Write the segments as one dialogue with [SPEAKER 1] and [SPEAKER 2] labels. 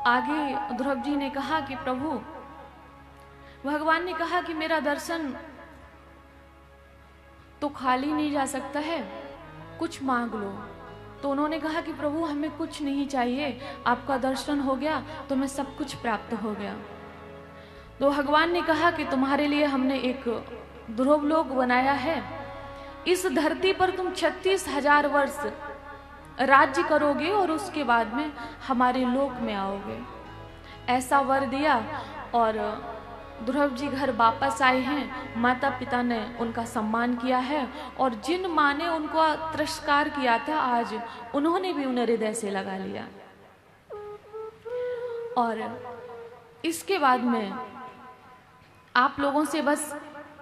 [SPEAKER 1] आगे ध्रुव जी ने कहा कि प्रभु, भगवान ने कहा कि मेरा दर्शन तो खाली नहीं जा सकता है, कुछ मांग लो। तो उन्होंने कहा कि प्रभु हमें कुछ नहीं चाहिए, आपका दर्शन हो गया तो हमें सब कुछ प्राप्त हो गया। तो भगवान ने कहा कि तुम्हारे लिए हमने एक ध्रुव लोक बनाया है, इस धरती पर तुम 36,000 वर्ष राज्य करोगे और उसके बाद में हमारे लोक में आओगे। ऐसा वर दिया और ध्रुव जी घर वापस आए हैं। माता पिता ने उनका सम्मान किया है और जिन माँ ने उनको तिरस्कार किया था, आज उन्होंने भी उन्हें हृदय से लगा लिया। और इसके बाद में आप लोगों से बस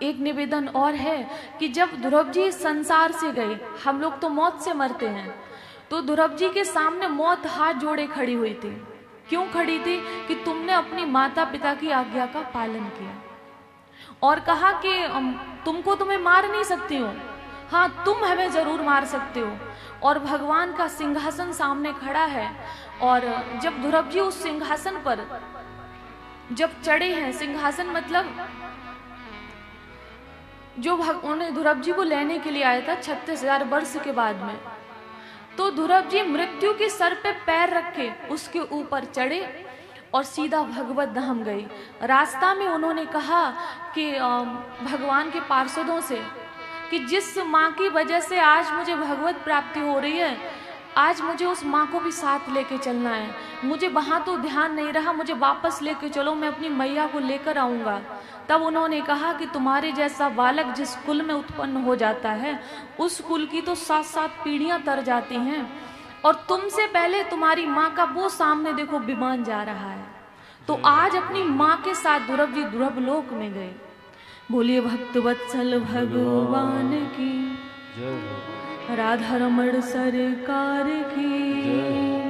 [SPEAKER 1] एक निवेदन और है कि जब ध्रुव जी संसार से गए, हम लोग तो मौत से मरते हैं, तो ध्रुव जी के सामने मौत हाथ जोड़े खड़ी हुई थी। क्यों खड़ी थी? कि तुमने अपनी माता पिता की आज्ञा का पालन किया और कहा कि तुमको तो मैं मार नहीं सकती हूँ, हाँ तुम हमें जरूर मार सकते हो। और भगवान का सिंहासन सामने खड़ा है और जब ध्रुव जी उस सिंहासन पर जब चढ़े हैं, सिंहासन मतलब जो उन्हें ध्रुव जी को लेने के लिए आया था 36,000 वर्ष के बाद में, तो ध्रुव जी मृत्यु के सर पे पैर रखे उसके ऊपर चढ़े और सीधा भगवत धाम गए। रास्ता में उन्होंने कहा कि भगवान के पार्षदों से कि जिस माँ की वजह से आज मुझे भगवत प्राप्ति हो रही है, आज मुझे उस माँ को भी साथ लेके चलना है। मुझे वहाँ तो ध्यान नहीं रहा, मुझे वापस लेके चलो, मैं अपनी मैया को लेकर आऊँगा। तब उन्होंने कहा कि तुम्हारे जैसा बालक जिस कुल में उत्पन्न हो जाता है, उस कुल की तो 7-7 पीढ़ियां तर जाती हैं, और तुमसे पहले तुम्हारी माँ का वो सामने देखो विमान जा रहा है। तो आज अपनी माँ के साथ ध्रुव जी ध्रुव लोक में गए। बोलिए भक्त वत्सल भगवान की, राधा रमण सरकार की।